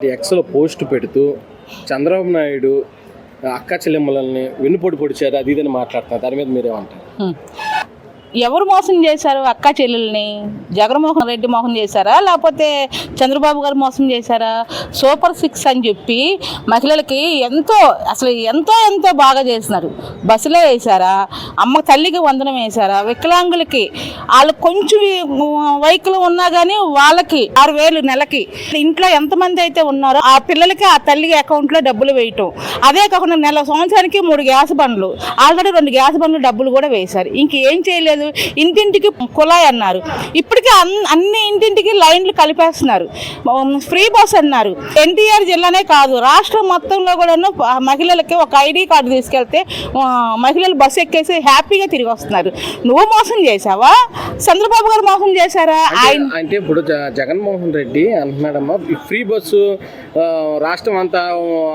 ఎక్స్లో పోస్ట్ పెడుతూ చంద్రబాబు నాయుడు అక్క చెల్లెమ్మలని వెన్నుపోటు పొడిచారు అది ఇదని మాట్లాడుతున్నారు. దాని మీద మీరేమంటారు? ఎవరు మోసం చేశారు? అక్క చెల్లెల్ని జగన్మోహన్ రెడ్డి మోసం చేశారా, లేకపోతే చంద్రబాబు గారు మోసం చేశారా? సూపర్ 6 అని చెప్పి మహిళలకి ఎంతో ఎంతో బాగా చేస్తున్నారు. బస్సులో వేసారా, అమ్మ తల్లికి వందనం వేశారా, వికలాంగులకి వాళ్ళు కొంచెం వెహికల్ ఉన్నా కానీ వాళ్ళకి 6,000 నెలకి. ఇంట్లో ఎంతమంది అయితే ఉన్నారో ఆ పిల్లలకి ఆ తల్లికి అకౌంట్లో డబ్బులు వేయటం. అదే కాకుండా సంవత్సరానికి 3 గ్యాస్ బండ్లు, ఆల్రెడీ 2 గ్యాస్ బండ్లు డబ్బులు కూడా వేశారు. ఇంకేం చేయలేదు. ఇంటింటికి కుళాయి అన్నారు. ఇప్పటికీ అన్ని ఇంటింటికి లైన్లు కలిపేస్తున్నారు. ఫ్రీ బస్ అన్నారు. ఎన్టీఆర్ జిల్లానే కాదు, రాష్ట్రం మొత్తంలో కూడా మహిళలకి ఒక ఐడి కార్డు తీసుకెళ్తే మహిళలు బస్సు ఎక్కేసి హ్యాపీగా తిరిగి వస్తున్నారు. నువ్వు మోసం చేసావా? చంద్రబాబు గారు మోసం చేశారా? అంటే ఇప్పుడు జగన్మోహన్ రెడ్డి అంటున్నాడమ్మా ఫ్రీ బస్సు రాష్ట్రం అంతా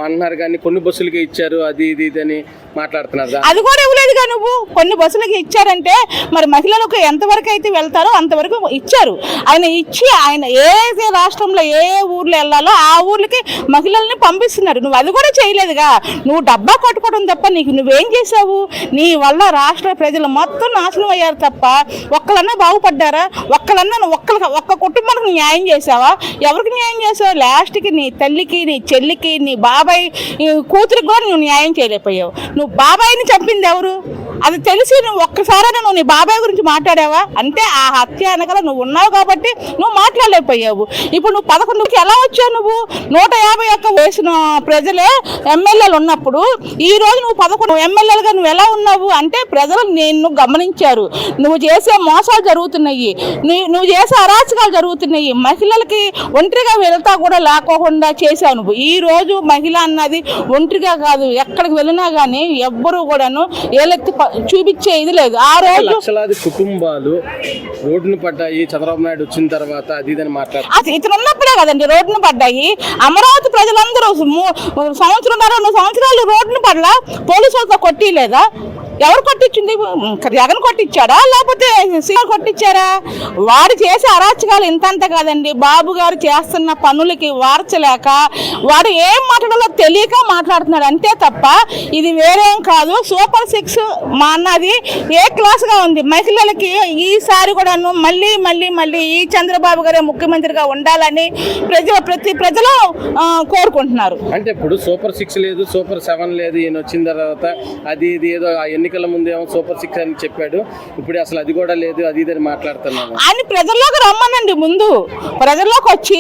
అంటున్నారు, కానీ కొన్ని బస్సులకి ఇచ్చారు అది ఇది అని మాట్లాడుతున్నారు. అది కూడా ఇవ్వలేదుగా నువ్వు. కొన్ని బస్సులకి ఇచ్చారంటే మరి మహిళలకు ఎంతవరకు అయితే వెళ్తారో అంతవరకు ఇచ్చారు. ఆయన ఏ రాష్ట్రంలో ఏ ఊర్లో వెళ్ళాలో ఆ ఊర్లకి మహిళల్ని పంపిస్తున్నారు. నువ్వు అది కూడా చేయలేదుగా. నువ్వు డబ్బా కొట్టుకోవడం తప్ప నువ్వేం చేసావు? నీ వల్ల రాష్ట్ర ప్రజలు మొత్తం నాశనం అయ్యారు తప్ప ఒక్కలన్నా బాగుపడ్డారా? ఒక్క కుటుంబానికి న్యాయం చేసావా? ఎవరికి న్యాయం చేసావు? లాస్ట్కి నీ తల్లికి, నీ చెల్లికి, నీ బాబాయ్ కూతురికి కూడా నువ్వు న్యాయం చేయలేకపోయావు. నువ్వు బాబాయిని చంపింది ఎవరు? అది తెలిసి నువ్వు ఒక్కసారైనా నువ్వు నీ బాబాయ్ గురించి మాట్లాడావా? అంటే ఆ హత్య వెనకాల నువ్వు ఉన్నావు కాబట్టి నువ్వు మాట్లాడలేకపోయావు. ఇప్పుడు నువ్వు 11కి ఎలా వచ్చావు? నువ్వు 151 వేసిన ప్రజలే ఎమ్మెల్యేలు ఉన్నప్పుడు ఈ రోజు నువ్వు 11 ఎమ్మెల్యేలుగా నువ్వు ఎలా ఉన్నావు? అంటే ప్రజలు నిన్ను గమనించారు. నువ్వు చేసే మోసాలు జరుగుతున్నాయి, నువ్వు చేసే అరాచకాలు జరుగుతున్నాయి. మహిళలకి ఒంటరిగా వెళ్తా కూడా లేకోకుండా చేశావు నువ్వు. ఈ రోజు మహిళ అన్నది ఒంటరిగా కాదు, ఎక్కడికి వెళ్ళినా కానీ ఎవ్వరూ కూడాను ఏలెత్తి చూపించే ఇది లేదు. ఆ రోజు లక్షలాది కుటుంబాలు రోడ్డును పడ్డాయి చంద్రబాబు నాయుడు వచ్చిన తర్వాత అది ఇదని మాట్లాడుతున్నారు. ఇతను ఉన్నప్పుడే కదండి రోడ్డును పడ్డాయి. అమరావతి ప్రజలందరూ 2 సంవత్సరాలు రోడ్డును పడలా, పోలీసులతో కొట్టిలేదా? ఎవరు కొట్టించింది? జగన్ కొట్టించాడా లేకపోతే సీఆర్ కొట్టించారా? వాడు చేసే అరాచకాలు ఇంతంత కాదండి. బాబు గారు చేస్తున్న పనులకి వార్చలేక వాడు ఏం మాట్లాడాలో తెలియక మాట్లాడుతున్నాడు అంతే తప్ప ఇది వేరేం కాదు. సూపర్ 6 మా అన్నది ఏ క్లాస్గా ఉంది. మహిళలకి ఈసారి కూడాను మళ్ళీ ఈ చంద్రబాబు గారే ముఖ్యమంత్రిగా ఉండాలని ప్రజలు కోరుకుంటున్నారు. అంటే ఇప్పుడు సూపర్ 6 లేదు, సూపర్ 7 లేదు. ఈయన వచ్చిన తర్వాత అది ఇది ఏదో ఎన్నికల ముందేమో సూపర్ 6 అని చెప్పాడు, ఇప్పుడు అసలు అది కూడా లేదు అది ఇదని మాట్లాడుతున్నాను. ఆయన ప్రజల్లోకి రమ్మనండి. ముందు ప్రజల్లోకి వచ్చి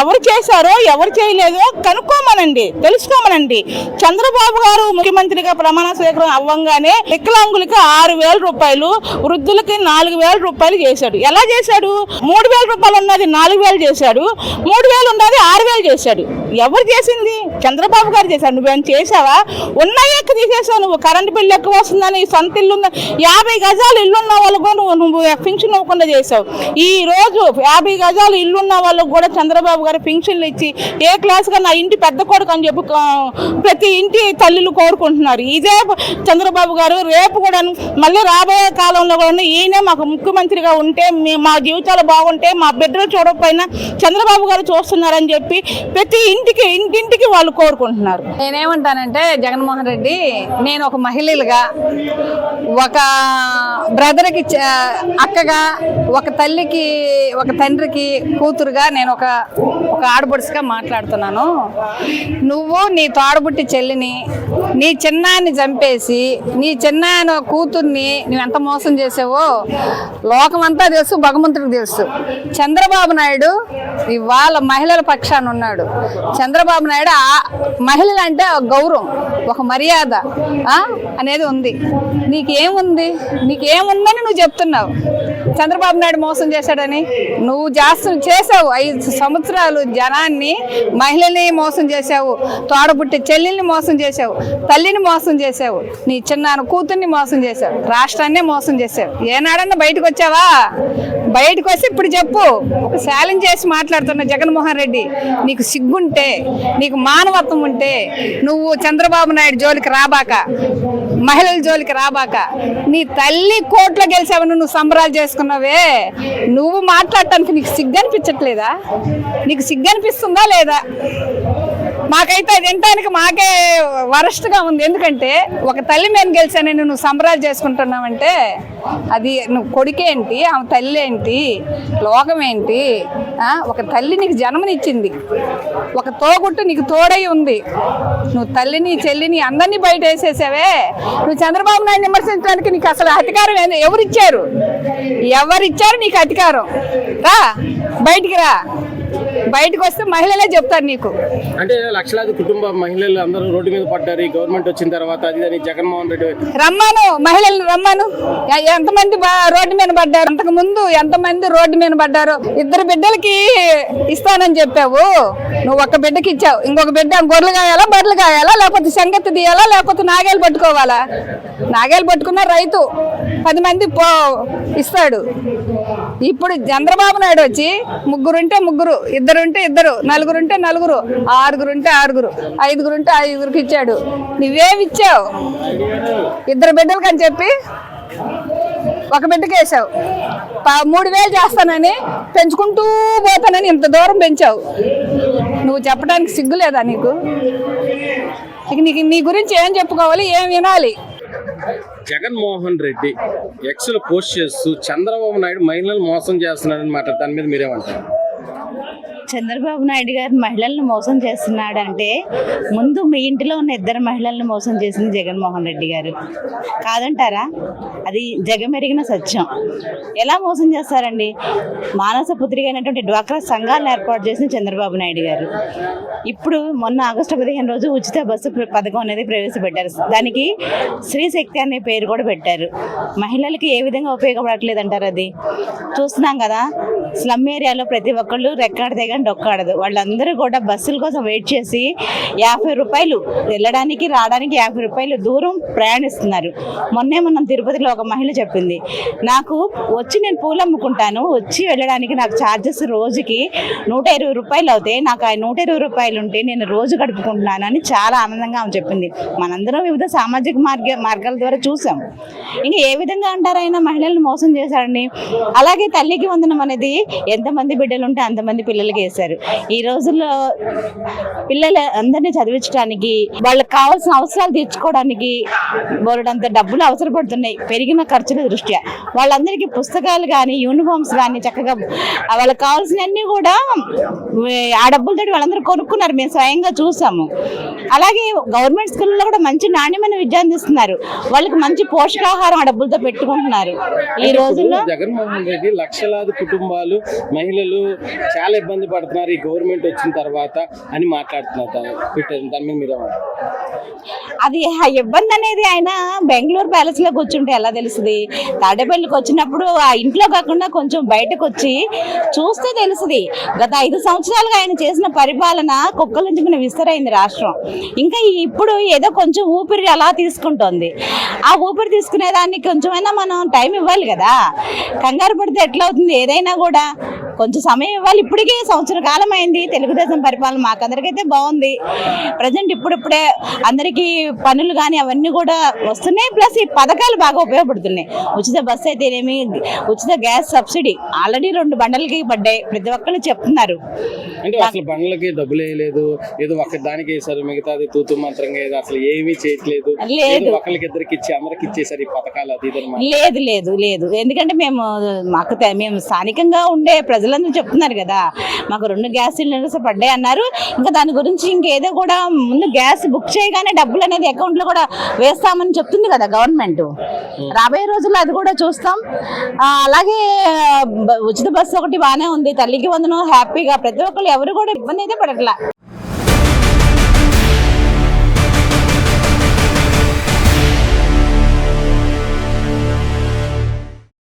ఎవరు చేశారో ఎవరు చేయలేదో కనుక్కోమనండి, తెలుసుకోమనండి. చంద్రబాబు గారు ముఖ్యమంత్రిగా ప్రమాణ స్వీకారం అవ్వంగానే వికలాంగులకి 6,000 రూపాయలు, వృద్ధులకి 4,000 రూపాయలు చేశాడు. ఎలా చేశాడు? 3,000 రూపాయలు ఉన్నది 4,000 చేశాడు, 3,000 ఉన్నది 6,000 చేశాడు. ఎవరు చేసింది? చంద్రబాబు గారు చేశాడు. నువ్వేం చేసావా? ఉన్నాయి ఎక్కువ తీసేసావు నువ్వు. కరెంట్ బిల్లు ఎక్కువ వస్తుందని, సొంత ఇల్లు 50 గజాలు ఇల్లున్న వాళ్ళకు నువ్వు పింఛన్ ఇవ్వకుండా చేసావు. ఈ రోజు 50 గజాలు ఇల్లున్న వాళ్ళకు కూడా చంద్రబాబు గారు పింఛన్లు ఇచ్చి ఏ క్లాస్గా నా ఇంటి పెద్ద కొడుకు అని చెప్పి ప్రతి ఇంటి తల్లులు కోరుకుంటున్నారు. ఇదే చంద్రబాబు గారు రేపు కూడా మళ్ళీ రాబోయే కాలంలో కూడా ఈయనే మాకు ముఖ్యమంత్రిగా ఉంటే మా జీవితాలు బాగుంటే మా బిడ్డలు చూడకపోయినా చంద్రబాబు గారు చూస్తున్నారని చెప్పి ప్రతి ఇంటింటికి వాళ్ళు కోరుకుంటున్నారు. నేనేమంటానంటే జగన్మోహన్ రెడ్డి, నేను ఒక మహిళలుగా, ఒక బ్రదర్కి అక్కగా, ఒక తల్లికి ఒక తండ్రికి కూతురుగా నేను ఒక ఆడబడుసుగా మాట్లాడుతున్నాను. నువ్వు నీ తోడబుట్టి చెల్లిని, నీ చిన్నాన్ని చంపేసి నీ చిన్నాయన కూతుర్ని నువ్వు ఎంత మోసం చేసావో లోకమంతా తెలుసు, భగవంతుడికి తెలుసు. చంద్రబాబు నాయుడు ఇవాళ మహిళల పక్షాన ఉన్నాడు. చంద్రబాబు నాయుడు మహిళలు అంటే ఒక గౌరవం, ఒక మర్యాద అనేది ఉంది. నీకేముందని నువ్వు చెప్తున్నావు చంద్రబాబు నాయుడు మోసం చేశాడని? నువ్వు చేసావు 5 సంవత్సరాలు జనాన్ని, మహిళల్ని మోసం చేసావు, తోడబుట్టి చెల్లెల్ని మోసం చేసావు, తల్లిని మోసం చేసావు, నీ చిన్నాన్న కూతుర్ని మోసం చేసావు, రాష్ట్రాన్నే మోసం చేసావు. ఏనాడన్నా బయటకు వచ్చావా? బయటకు వచ్చి ఇప్పుడు చెప్పు. ఒక ఛాలెంజ్ చేసి మాట్లాడుతున్నా జగన్మోహన్ రెడ్డి, నీకు సిగ్గుంటే, నీకు మానవత్వం ఉంటే నువ్వు చంద్రబాబు నాయుడు జోలికి రాబాక, మహిళల జోలికి రాబాక. నీ తల్లి కోర్టులో గెలిచావని నువ్వు సంబరాలు చేసుకున్నావే, నువ్వు మాట్లాడటానికి నీకు సిగ్గు అనిపించట్లేదా? నీకు సిగ్గు అనిపిస్తుందా లేదా? మాకైతే అది వినటానికి మాకే వరస్ట్గా ఉంది. ఎందుకంటే ఒక తల్లి మేము గెలిచానని నువ్వు సంబరాలు చేసుకుంటున్నావంటే అది నువ్వు కొడుకేంటి, ఆమె తల్లి ఏంటి, లోకం ఏంటి? ఒక తల్లి నీకు జన్మనిచ్చింది, ఒక తోగుట్టు నీకు తోడై ఉంది. నువ్వు తల్లిని చెల్లిని అందరినీ బయట వేసేసావే. నువ్వు చంద్రబాబు నాయుడు విమర్శించడానికి నీకు అసలు అధికారం ఎవరిచ్చారు నీకు అధికారం? రా బయటికి రా. బయటకు వస్తే మహిళలే చెప్తారు నీకు. అంటే లక్షలాది కుటుంబ మహిళలు అందరూ రోడ్డు మీద పడ్డారు ఈ గవర్నమెంట్ వచ్చిన తర్వాత. అది జగన్మోహన్ రెడ్డి రమ్మాను, మహిళలను రమ్మాను. ఎంతమంది రోడ్డు మీద పడ్డారు? అంతకు ముందు ఎంతమంది రోడ్డు మీద పడ్డారు? 2 బిడ్డలకి ఇస్తానని చెప్పావు, నువ్వు ఒక బిడ్డకి ఇచ్చావు. ఇంకొక బిడ్డ గొర్రెలు కాయాలా, బర్రెలు కాయాలా, లేకపోతే సంగతి తీయాలా, లేకపోతే నాగేలు పట్టుకోవాలా? నాగేలు పట్టుకున్న రైతు 10 మంది ఇస్తాడు. ఇప్పుడు చంద్రబాబు నాయుడు వచ్చి 3 ఉంటే 3, 2 ఉంటే 2, 4 ఉంటే 4, 6 ఉంటే 6, 5 ఉంటే 5కి ఇచ్చాడు. నువ్వేమి ఇచ్చావు? 2 బిడ్డలకి అని చెప్పి ఒక బిడ్డకి వేసావు. 3000 చేస్తానని పెంచుకుంటూ పోతానని ఇంత దూరం పెంచావు. నువ్వు చెప్పడానికి సిగ్గు లేదా నీకు? నీకు నీ గురించి ఏం చెప్పుకోవాలి, ఏం వినాలి? జగన్మోహన్ రెడ్డి ఎక్స్లో పోస్ట్ చేస్తూ చంద్రబాబు నాయుడు మహిళలను మోసం చేస్తున్నాడని మాట్లాడతారు. దాని మీద మీరేమంటారు? చంద్రబాబు నాయుడు గారు మహిళలను మోసం చేస్తున్నాడంటే ముందు మీ ఇంటిలో ఉన్న 2 మహిళలను మోసం చేసింది జగన్మోహన్ రెడ్డి గారు కాదంటారా? అది జగమెరిగిన సత్యం. ఎలా మోసం చేస్తారండి? మానస పుత్రిక అయినటువంటి డ్వాక్రా సంఘాలను ఏర్పాటు చేసిన చంద్రబాబు నాయుడు గారు ఇప్పుడు మొన్న ఆగస్టు 15 రోజు ఉచిత బస్సు పథకం అనేది ప్రవేశపెట్టారు. దానికి స్త్రీ శక్తి అనే పేరు కూడా పెట్టారు. మహిళలకి ఏ విధంగా ఉపయోగపడట్లేదు అంటారు? అది చూస్తున్నాం కదా. స్లమ్ ఏరియాలో ప్రతి ఒక్కళ్ళు రెక్కాడితే కానీ డొక్కాడదు. వాళ్ళందరూ కూడా బస్సుల కోసం వెయిట్ చేసి 50 రూపాయలు వెళ్ళడానికి రావడానికి 50 రూపాయలు దూరం ప్రయాణిస్తున్నారు. మొన్న తిరుపతిలో ఒక మహిళ చెప్పింది, నాకు వచ్చి నేను పూలు అమ్ముకుంటాను, వచ్చి వెళ్ళడానికి నాకు ఛార్జెస్ రోజుకి 120 రూపాయలు అవుతాయి, నాకు ఆ 120 రూపాయలు ఉంటే నేను రోజు గడుపుకుంటున్నాను అని చాలా ఆనందంగా ఆమె చెప్పింది. మనందరం వివిధ సామాజిక మార్గాల ద్వారా చూసాం. ఇంకా ఏ విధంగా అంటారు ఆయన మహిళలను మోసం చేశారని? అలాగే తల్లికి వందనం అనేది ఎంతమంది బిడ్డలు ఉంటే అంతమంది పిల్లలకి వేశారు. ఈ రోజుల్లో పిల్లలు అందరినీ చదివించడానికి, వాళ్ళకి కావాల్సిన అవసరాలు తీర్చుకోవడానికి బోలెడంత డబ్బులు అవసరపడుతున్నాయి పెరిగిన ఖర్చుల దృష్ట్యా. వాళ్ళందరికీ పుస్తకాలు కానీ యూనిఫామ్స్ కానీ చక్కగా వాళ్ళకి కావాల్సినవన్నీ కూడా ఆ డబ్బులతో వాళ్ళందరూ కొనుక్కున్నారు. మేము స్వయంగా చూసాము. అలాగే గవర్నమెంట్ స్కూల్లో కూడా మంచి నాణ్యమైన విద్య అందిస్తున్నారు. వాళ్ళకి మంచి పోషకాహారం ఆ డబ్బులతో పెట్టుకుంటున్నారు. ఈ రోజుల్లో జగన్మోహన్ రెడ్డి లక్షలాది కుటుంబాలు మహిళలు చాలా ఇబ్బంది పడుతున్నారు ఈ గవర్నమెంట్ వచ్చిన తర్వాత అని మాట్లాడుతున్నారు. దాని మీద మీరేమంటారు? అది ఇబ్బంది అనేది ఆయన బెంగళూరు ప్యాలెస్ లో కూర్చుంటే ఎలా తెలుస్తుంది? తాడేపల్లికి వచ్చినప్పుడు ఆ ఇంట్లో కాకుండా కొంచెం బయటకు వచ్చి చూస్తే తెలుస్తుంది. గత 5 సంవత్సరాలుగా ఆయన చేసిన పరిపాలన కుక్కలుంచుకుని విస్తరైంది రాష్ట్రం. ఇంకా ఇప్పుడు ఏదో కొంచెం ఊపిరి అలా తీసుకుంటోంది. ఆ ఊపిరి తీసుకునే దానికి కొంచెమైనా మనం టైం ఇవ్వాలి కదా. కంగారు పడితే ఎట్లా అవుతుంది? ఏదైనా కూడా కొంచెం సమయం ఇవ్వాలి. ఇప్పటికే 1 సంవత్సర కాలం అయింది తెలుగుదేశం పరిపాలన. మాకందరికైతే బాగుంది. ప్రజెంట్ ఇప్పుడిప్పుడే అందరికీ పనులు కానీ అవన్నీ కూడా వస్తున్నాయి. ప్లస్ ఈ పథకాలు బాగా ఉపయోగపడుతున్నాయి. ఉచిత బస్సు అయితేనేమి, ఉచిత గ్యాస్ సబ్సిడీ ఆల్రెడీ 2 బండలకి పడ్డాయి. ప్రతి ఒక్కళ్ళు చెప్తున్నారు. అంటే అసలు బండ్లకి డబ్బులు వేయలేదు, ఏదో ఒక్క దానికి వేసారు, మిగతాది తూతు మంత్రంగా ఏదో అసలు ఏమీ చేయట్లేదు. లేదు, ఒకరికి ఇద్దరికి ఇచ్చి అందరికి ఇచ్చేసారు ఈ పథకాలు. అది లేదు లేదు లేదు ఎందుకంటే మేము స్థానికంగా ఉండే ప్రజలందరూ చెప్తున్నారు కదా, మాకు 2 గ్యాస్ సిలిండర్స్ పడ్డాయి అన్నారు. ఇంకా దాని గురించి ఇంకేదో కూడా ముందు గ్యాస్ బుక్ చేయగానే డబ్బులు అనేది అకౌంట్ లో కూడా వేస్తామని చెప్తుంది కదా గవర్నమెంట్. రాబోయే రోజుల్లో అది కూడా చూస్తాం. అలాగే ఉచిత బస్సు ఒకటి బాగానే ఉంది. తల్లికి వందనం హ్యాపీగా ప్రతి ఒక్కళ్ళు ఎవరు కూడా ఇబ్బంది అయితే పడట్లా.